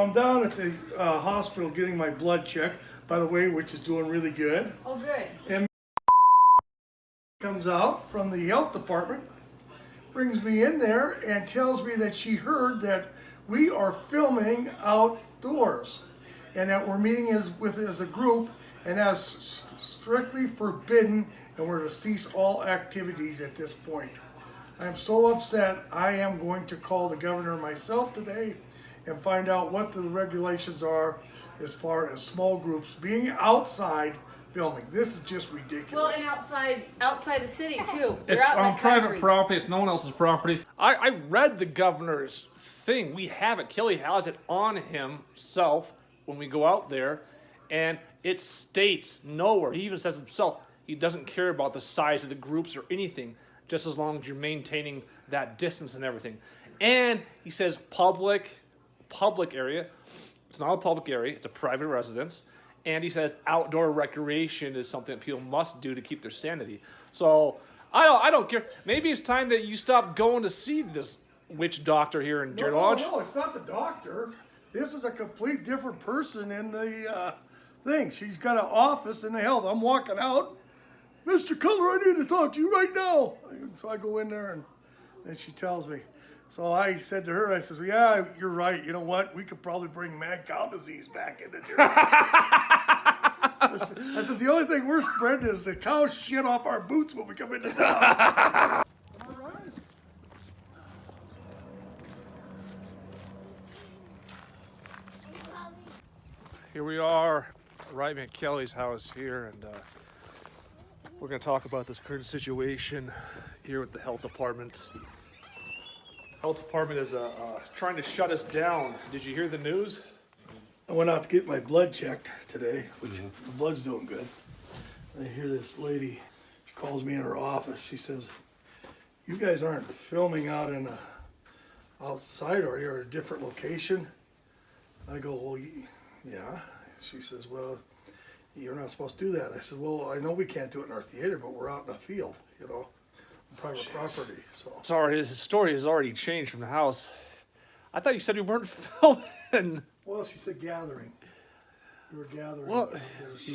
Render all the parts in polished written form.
I'm down at the hospital getting my blood checked, by the way, which is doing really good. Oh, good. And comes out from the health department, brings me in there and tells me that she heard that we are filming outdoors and that we're meeting as a group and that's strictly forbidden and we're to cease all activities at this point. I'm so upset. I am going to call the governor myself today and find out what the regulations are as far as small groups being outside filming. This is just ridiculous. Well, and outside the city too. It's on private property. It's no one else's property. I read the governor's thing. We have it. Kelly has it on himself when we go out there, and it states nowhere. He even says himself he doesn't care about the size of the groups or anything, just as long as you're maintaining that distance and everything. And he says public area. It's not a public area. It's a private residence. And he says outdoor recreation is something that people must do to keep their sanity. So I don't care. Maybe it's time that you stop going to see this witch doctor here in Deer Lodge. No, it's not the doctor. This is a complete different person in the thing. She's got an office in the health. I'm walking out. Mr. Cutler, I need to talk to you right now. So I go in there and then she tells me. So I said to her, I says, yeah, you're right. You know what? We could probably bring mad cow disease back into Deer Lodge. I says, the only thing we're spreading is the cow shit off our boots when we come into town. Here we are, arriving at Kelly's house here, and we're going to talk about this current situation here with the health department. Health department is trying to shut us down. Did you hear the news? I went out to get my blood checked today, which the blood's doing good. And I hear this lady, she calls me in her office. She says, you guys aren't filming out in outside, or you're at a different location? I go, well, yeah. She says, well, you're not supposed to do that. I said, well, I know we can't do it in our theater, but we're out in a field, private property. So Sorry, his story has already changed from the house. I thought you said we weren't filming. Well, she said gathering. We were gathering. Well, I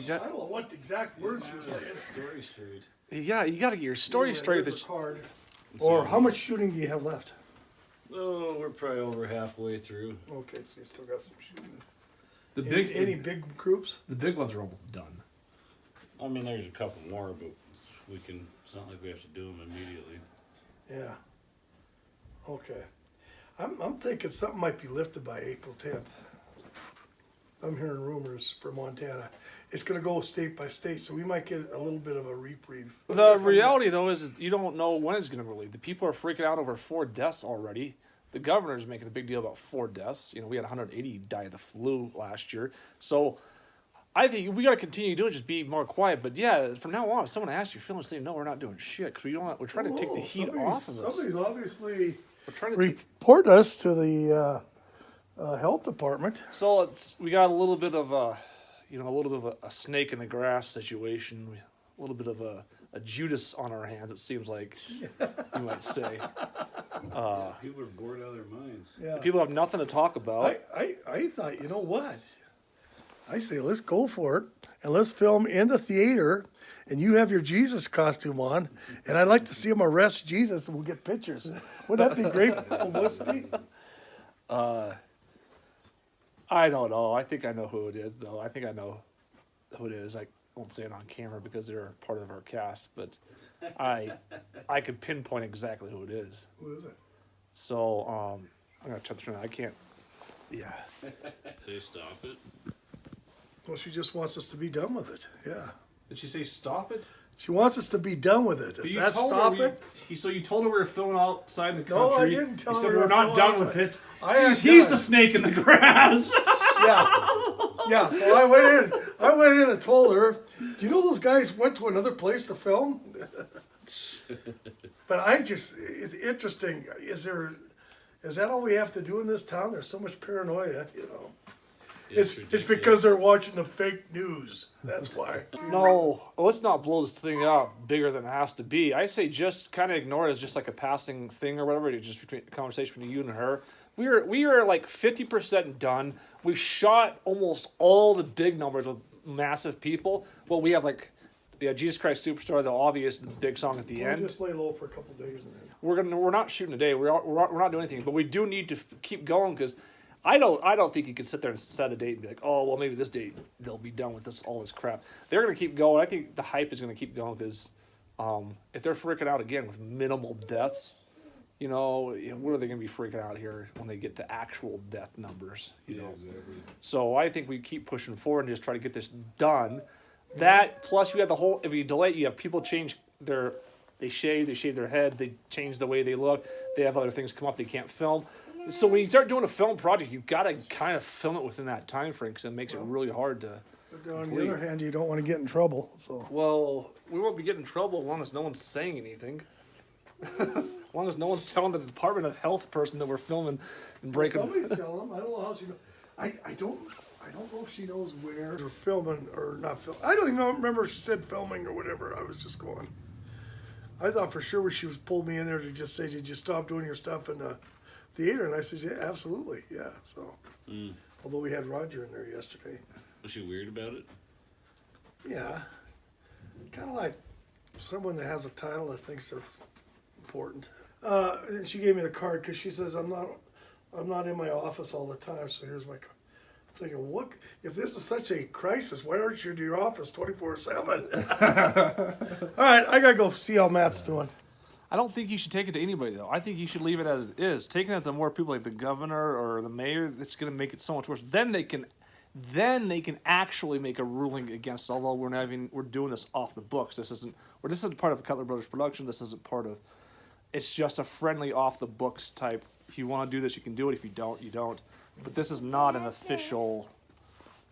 don't know what the exact words she was saying. Story straight. Yeah, you got to get your story straight. Here's a card. Or how much shooting do you have left? Oh, we're probably over halfway through. Okay, so you still got some shooting. Any big groups? The big ones are almost done. I mean, there's a couple more, but we can. It's not like we have to do them immediately. Yeah. Okay. I'm thinking something might be lifted by April 10th. I'm hearing rumors for Montana. It's going to go state by state, so we might get a little bit of a reprieve. The reality, though, is you don't know when it's going to relieve. The people are freaking out over 4 deaths already. The governor's making a big deal about 4 deaths. We had 180 die of the flu last year. So I think we got to continue doing it, just be more quiet. But yeah, from now on, if someone asks you, feeling, say, no, we're not doing shit, because we're trying to take the heat off of us. Somebody's obviously We're trying to report us to the health department. So we got a little bit of a snake in the grass situation, a little bit of a Judas on our hands. It seems like you might say. People are bored out of their minds. Yeah. People have nothing to talk about. I thought, you know what? I say let's go for it and let's film in the theater. And you have your Jesus costume on, and I'd like to see them arrest Jesus, and we'll get pictures. Wouldn't that be great publicity? I don't know. I think I know who it is, though. I think I know who it is. I won't say it on camera because they're part of our cast, but I could pinpoint exactly who it is. Who is it? So I'm gonna turn this. I can't. Yeah. They stop it. Well, she just wants us to be done with it. Yeah. Did she say stop it? She wants us to be done with it. Does that stop it? So you told her we were filming outside the country. No, I didn't tell her. You said we're not done with it. He's the snake in the grass. Yeah. So I went in and told her, do you know those guys went to another place to film? But it's interesting. Is that all we have to do in this town? There's so much paranoia, It's because they're watching the fake news. That's why. No, let's not blow this thing up bigger than it has to be. I say just kind of ignore it as just like a passing thing or whatever. It's just a conversation between you and her. we are like 50% done. We've shot almost all the big numbers with massive people. Well, we have like, Jesus Christ Superstar, the obvious big song at the We'll end. just lay low for a couple days and then. We're not shooting today. We're not doing anything, but we do need to keep going because I don't think you can sit there and set a date and be like, oh well, maybe this date they'll be done with all this crap. They're gonna keep going. I think the hype is gonna keep going because if they're freaking out again with minimal deaths, what are they gonna be freaking out here when they get to actual death numbers? Exactly. So I think we keep pushing forward and just try to get this done. That plus you have the whole. If you delay, you have people change they shave their heads, they change the way they look, they have other things come up they can't film. So when you start doing a film project, you've got to kind of film it within that time frame because it makes it really hard to. But on the other hand, you don't want to get in trouble. So. Well, we won't be getting in trouble as long as no one's saying anything. As long as no one's telling the Department of Health person that we're filming and breaking. Somebody's telling them. I don't know how she knows. I don't know if she knows where we're filming or not filming. I don't even remember if she said filming or whatever. I was just going. I thought for sure she was pulled me in there to just say, "Did you stop doing your stuff in the theater?" And I said, "Yeah, absolutely, yeah." So, although we had Roger in there yesterday. Was she weird about it? Yeah, kind of like someone that has a title that thinks they're important. And she gave me the card because she says I'm not in my office all the time. So here's my card. I'm thinking, what if this is such a crisis? Why aren't you in your office 24/7? All right, I gotta go see how Matt's doing. I don't think you should take it to anybody though. I think you should leave it as it is. Taking it to more people like the governor or the mayor, it's going to make it so much worse. Then they can actually make a ruling against. Although we're doing this off the books. This isn't part of a Cutler Bros production. This isn't part of. It's just a friendly off the books type. If you want to do this, you can do it. If you don't, you don't. But this is not an official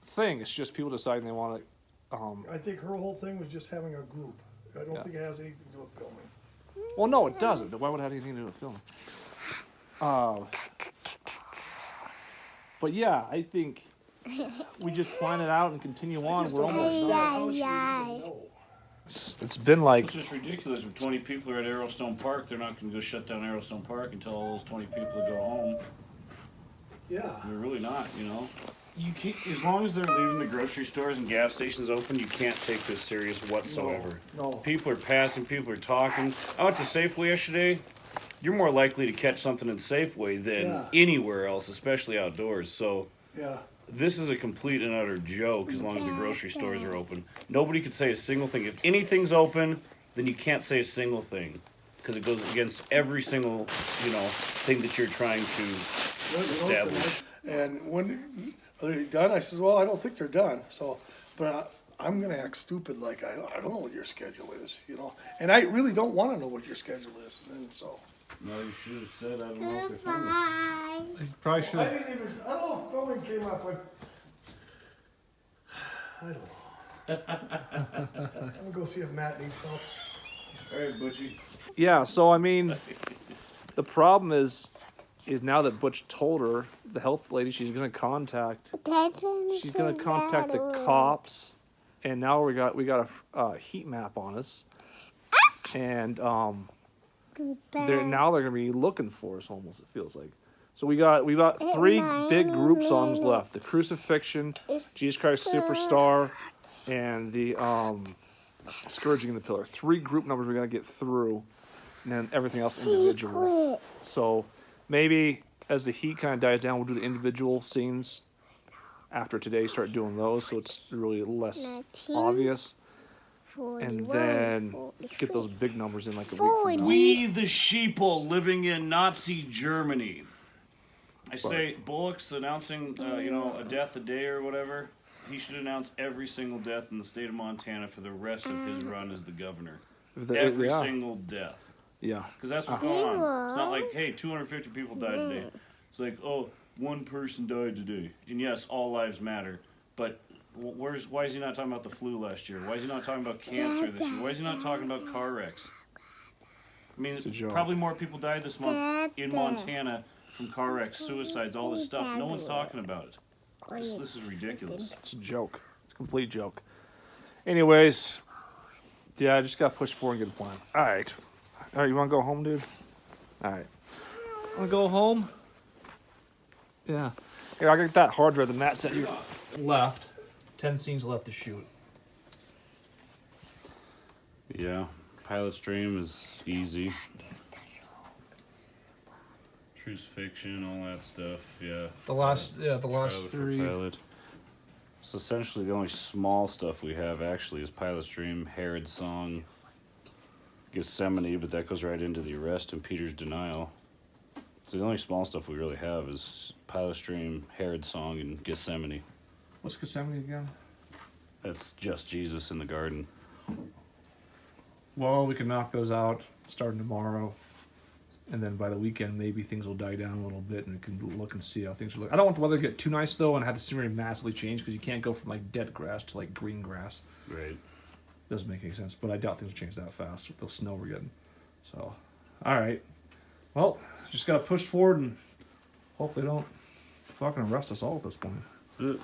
thing. It's just people deciding they want to. I think her whole thing was just having a group. I don't think it has anything to do with filming. Well, no, it doesn't. Why would it have anything to do with filming? But yeah, I think we just plan it out and continue on. We're almost done. It's been like. It's just ridiculous. If 20 people are at Arrowstone Park, they're not going to go shut down Arrowstone Park and tell all those 20 people to go home. Yeah. They're really not, You can't, as long as they're leaving the grocery stores and gas stations open, you can't take this serious whatsoever. No. People are passing, people are talking. I went to Safeway yesterday. You're more likely to catch something in Safeway than anywhere else, especially outdoors. So Yeah. this is a complete and utter joke as long as the grocery stores are open. Nobody could say a single thing. If anything's open, then you can't say a single thing because it goes against every single, thing that you're trying to establish. And when are they done? I says, well, I don't think they're done. So, but I'm gonna act stupid like I don't know what your schedule is, And I really don't want to know what your schedule is. And so. No, you should have said I don't know if they're filming. You probably should. I don't know if filming came up, but I don't know. I'm gonna go see if Matt needs help. All right, Butchie. Yeah, so I mean, the problem is now that Butch told her, the health lady, she's gonna contact the cops, and now we got a heat map on us, and they're gonna be looking for us almost. It feels like. So we got 3 big group songs left: the Crucifixion, Jesus Christ Superstar, and the Scourging the Pillar. 3 group numbers we gotta get through, and then everything else individual. So maybe as the heat kind of dies down, we'll do the individual scenes after today. Start doing those, so it's really less obvious, and then get those big numbers in like a week from now. We the sheeple living in Nazi Germany. I say Bullock's announcing, a death a day or whatever. He should announce every single death in the state of Montana for the rest of his run as the governor. Every single death. Yeah. Because that's what's going on. It's not like, hey, 250 people died today. It's like, oh, 1 person died today. And yes, all lives matter. But why is he not talking about the flu last year? Why is he not talking about cancer this year? Why is he not talking about car wrecks? I mean, probably more people died this month in Montana from car wrecks, suicides, all this stuff. No one's talking about it. This is ridiculous. It's a joke. It's a complete joke. Anyways, yeah, I just got to push forward and get a plan. All right, you want to go home, dude? All right. Want to go home? Yeah. Here, I got that hard drive that Matt said you left. 10 scenes left to shoot. Yeah, Pilot's Dream is easy. Truth Fiction, all that stuff. Yeah. The last Trailer for three. Pilot. So essentially, the only small stuff we have actually is Pilot's Dream, Herod's Song, Gethsemane, but that goes right into the arrest and Peter's denial. So the only small stuff we really have is Pilot's Dream, Herod's Song, and Gethsemane. What's Gethsemane again? That's just Jesus in the garden. Well, we can knock those out starting tomorrow. And then by the weekend, maybe things will die down a little bit and we can look and see how things look. I don't want the weather to get too nice, though, and have the scenery massively change because you can't go from, like, dead grass to, like, green grass. Right. Doesn't make any sense, but I doubt things will change that fast with the snow we're getting. So, all right. Well, just got to push forward and hope they don't fucking arrest us all at this point.